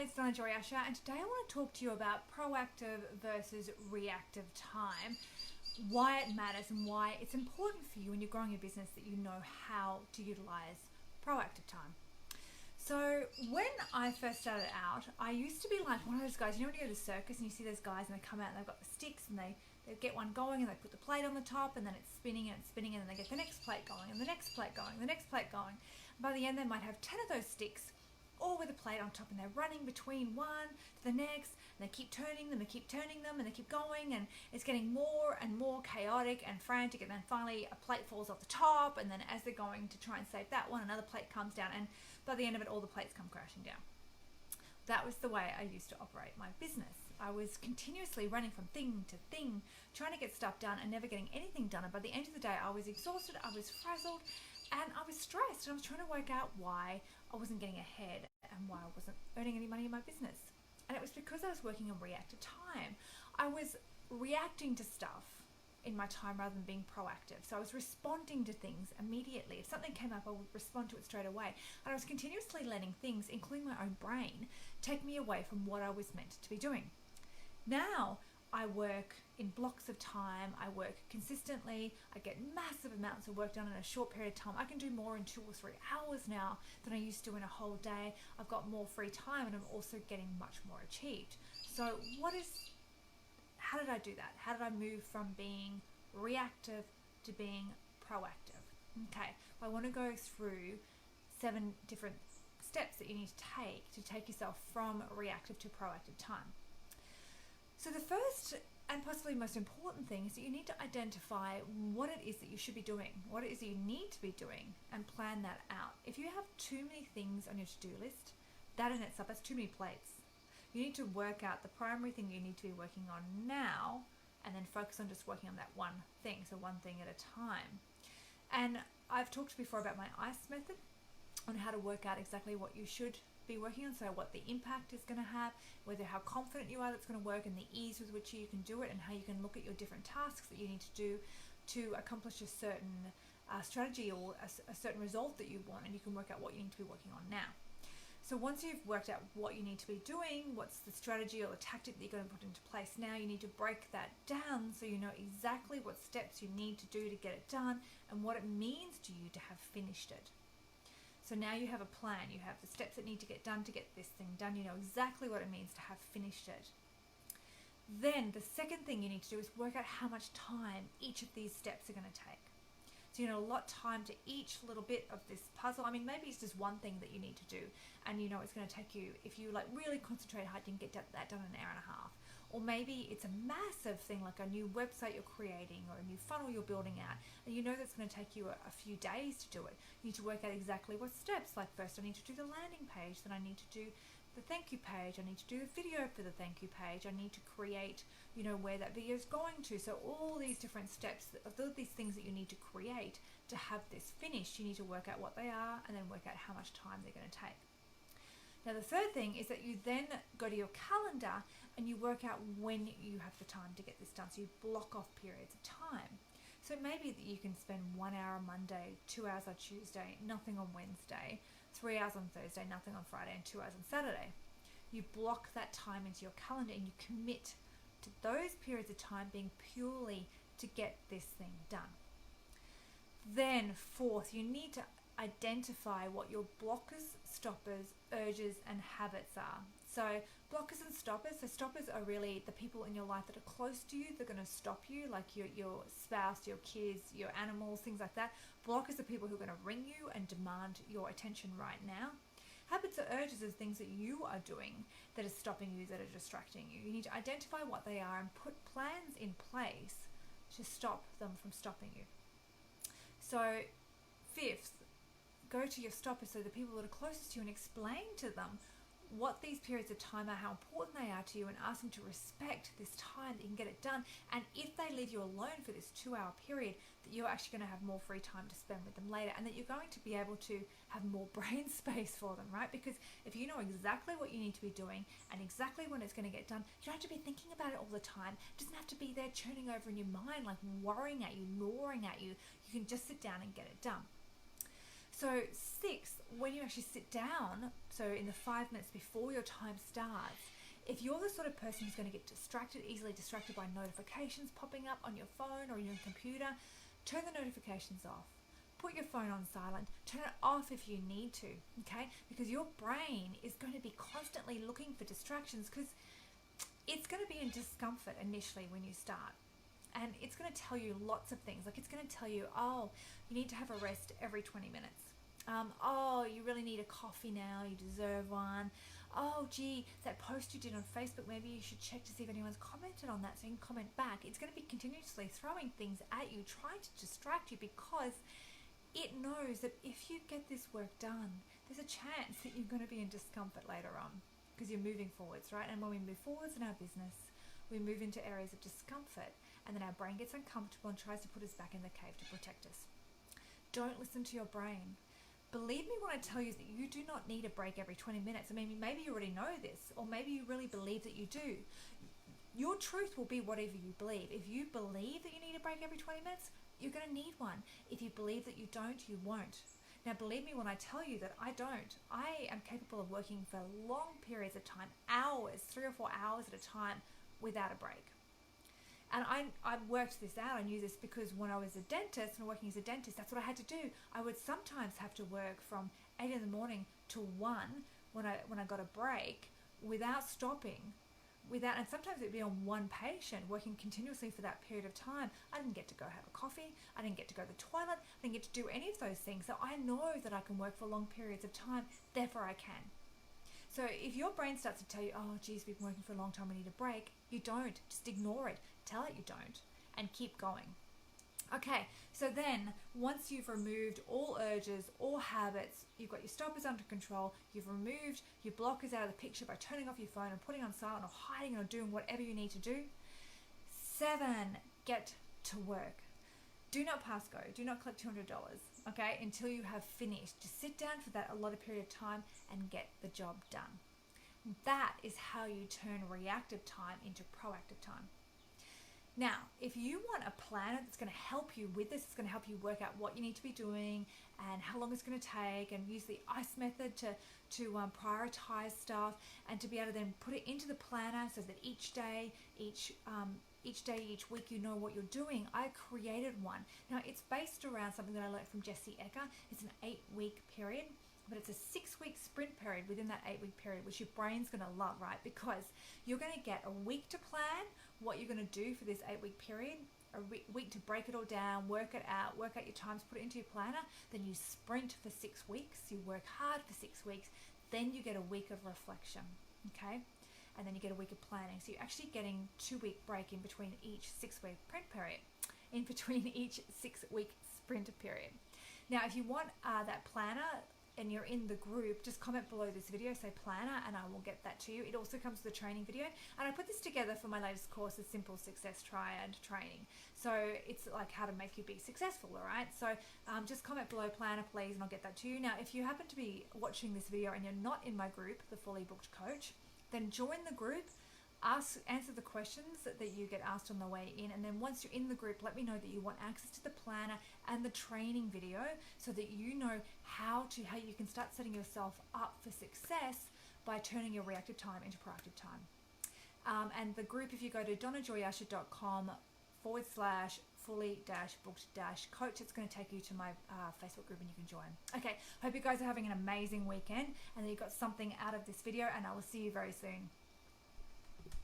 it's Donna Joy Asher, and today I want to talk to you about proactive versus reactive time, why it matters and why it's important for you when you're growing your business that you know how to utilize proactive time. So when I first started out, I used to be like one of those guys, you know when you go to the circus and you see those guys and they come out and they've got the sticks and they get one going and they put the plate on the top and then it's spinning and it's spinning and then they get the next plate going and the next plate going and the next plate going. And by the end they might have 10 of those sticks all with a plate on top, and they're running between one to the next, and they keep turning them, and they keep turning them, and they keep going, and it's getting more and more chaotic and frantic, and then finally a plate falls off the top, and then as they're going to try and save that one, another plate comes down, and by the end of it, all the plates come crashing down. That was the way I used to operate my business. I was continuously running from thing to thing, trying to get stuff done and never getting anything done, and by the end of the day, I was exhausted, I was frazzled, and I was stressed, and I was trying to work out why I wasn't getting ahead and why I wasn't earning any money in my business. And it was because I was working in reactive time. I was reacting to stuff in my time rather than being proactive. So I was responding to things immediately. If something came up, I would respond to it straight away. And I was continuously letting things, including my own brain, take me away from what I was meant to be doing. Now, I work in blocks of time, I work consistently, I get massive amounts of work done in a short period of time. I can do more in 2 or 3 hours now than I used to in a whole day. I've got more free time and I'm also getting much more achieved. So how did I do that? How did I move from being reactive to being proactive? Okay, I want to go through 7 different steps that you need to take yourself from reactive to proactive time. So the first and possibly most important thing is that you need to identify what it is that you should be doing, what it is that you need to be doing, and plan that out. If you have too many things on your to-do list, that in itself, that's too many plates. You need to work out the primary thing you need to be working on now and then focus on just working on that one thing, so one thing at a time. And I've talked before about my ICE method on how to work out exactly what you should be working on, so what the impact is going to have, whether how confident you are that's going to work, and the ease with which you can do it, and how you can look at your different tasks that you need to do to accomplish a certain strategy or a certain result that you want, and you can work out what you need to be working on now. So once you've worked out what you need to be doing, what's the strategy or the tactic that you're going to put into place now, you need to break that down so you know exactly what steps you need to do to get it done and what it means to you to have finished it. So now you have a plan, you have the steps that need to get done to get this thing done, you know exactly what it means to have finished it. Then the second thing you need to do is work out how much time each of these steps are going to take. So you know, allot time to each little bit of this puzzle. I mean, maybe it's just one thing that you need to do and you know it's going to take you, if you like really concentrate hard, you can get that done in an hour and a half. Or maybe it's a massive thing like a new website you're creating or a new funnel you're building out, and you know that's going to take you a few days to do it. You need to work out exactly what steps. Like first I need to do the landing page, then I need to do the thank you page, I need to do the video for the thank you page, I need to create, you know, where that video is going to. So all these different steps, all these things that you need to create to have this finished, you need to work out what they are and then work out how much time they're going to take. Now the third thing is that you then go to your calendar and you work out when you have the time to get this done. So you block off periods of time. So maybe that you can spend 1 hour on Monday, 2 hours on Tuesday, nothing on Wednesday, 3 hours on Thursday, nothing on Friday, and 2 hours on Saturday. You block that time into your calendar and you commit to those periods of time being purely to get this thing done. Then fourth, you need to identify what your blockers, stoppers, urges, and habits are. So blockers and stoppers, so stoppers are really the people in your life that are close to you, they're going to stop you, like your spouse, your kids, your animals, things like that. Blockers are people who are going to ring you and demand your attention right now. Habits or urges are things that you are doing that are stopping you, that are distracting you. You need to identify what they are and put plans in place to stop them from stopping you. So fifth, go to your stoppers, so the people that are closest to you, and explain to them what these periods of time are, how important they are to you, and ask them to respect this time that you can get it done. And if they leave you alone for this 2-hour period, that you're actually going to have more free time to spend with them later, and that you're going to be able to have more brain space for them, right? Because if you know exactly what you need to be doing and exactly when it's going to get done, you don't have to be thinking about it all the time. It doesn't have to be there churning over in your mind, like worrying at you, gnawing at you. You can just sit down and get it done. So 6, when you actually sit down, so in the 5 minutes before your time starts, if you're the sort of person who's going to get easily distracted by notifications popping up on your phone or your computer, turn the notifications off. Put your phone on silent. Turn it off if you need to, okay? Because your brain is going to be constantly looking for distractions because it's going to be in discomfort initially when you start. And it's going to tell you lots of things. Like it's going to tell you, oh, you need to have a rest every 20 minutes. Oh, you really need a coffee now. You deserve one. Oh, gee, that post you did on Facebook, maybe you should check to see if anyone's commented on that so you can comment back. It's going to be continuously throwing things at you, trying to distract you because it knows that if you get this work done, there's a chance that you're going to be in discomfort later on because you're moving forwards, right? And when we move forwards in our business, we move into areas of discomfort and then our brain gets uncomfortable and tries to put us back in the cave to protect us. Don't listen to your brain. Believe me when I tell you that you do not need a break every 20 minutes. I mean, maybe you already know this, or maybe you really believe that you do. Your truth will be whatever you believe. If you believe that you need a break every 20 minutes, you're going to need one. If you believe that you don't, you won't. Now, believe me when I tell you that I don't. I am capable of working for long periods of time, hours, 3 or 4 hours at a time, without a break. And I worked this out. I knew this because when I was a dentist and working as a dentist, that's what I had to do. I would sometimes have to work from 8 in the morning to 1 when I got a break without stopping. And sometimes it'd be on one patient working continuously for that period of time. I didn't get to go have a coffee. I didn't get to go to the toilet. I didn't get to do any of those things. So I know that I can work for long periods of time. Therefore, I can. So if your brain starts to tell you, oh, geez, we've been working for a long time, we need a break, you don't. Just ignore it. Tell it you don't. And keep going. Okay, so then once you've removed all urges, all habits, you've got your stoppers under control, you've removed your blockers out of the picture by turning off your phone and putting on silent or hiding or doing whatever you need to do. 7, get to work. Do not pass go. Do not collect $200, okay, until you have finished. Just sit down for that allotted period of time and get the job done. That is how you turn reactive time into proactive time. Now, if you want a planner that's going to help you with this, it's going to help you work out what you need to be doing and how long it's going to take, and use the ICE method to prioritize stuff, and to be able to then put it into the planner so that each day, each week, you know what you're doing. I created one. Now, it's based around something that I learned from Jesse Ecker. It's an 8-week period, but it's a 6-week sprint period within that 8-week period, which your brain's going to love, right? Because you're going to get a week to plan what you're going to do for this 8-week period, a week to break it all down, work out your times, put it into your planner. Then you sprint for 6 weeks. You work hard for 6 weeks. Then you get a week of reflection, okay? And then you get a week of planning. So you're actually getting 2-week break in between each 6-week sprint period, in between each 6-week sprint period. Now, if you want that planner and you're in the group, just comment below this video, say planner, and I will get that to you. It also comes with a training video, and I put this together for my latest course, the Simple Success Triad Training. So it's like how to make you be successful, all right? So just comment below planner, please, and I'll get that to you. Now, if you happen to be watching this video and you're not in my group, the Fully Booked Coach, then join the group, answer the questions that you get asked on the way in, and then once you're in the group, let me know that you want access to the planner and the training video so that you know how you can start setting yourself up for success by turning your reactive time into proactive time. And the group, if you go to donnajoyasha.com/fully-booked-coach, it's going to take you to my Facebook group and you can join. Okay, hope you guys are having an amazing weekend and that you got something out of this video, and I will see you very soon.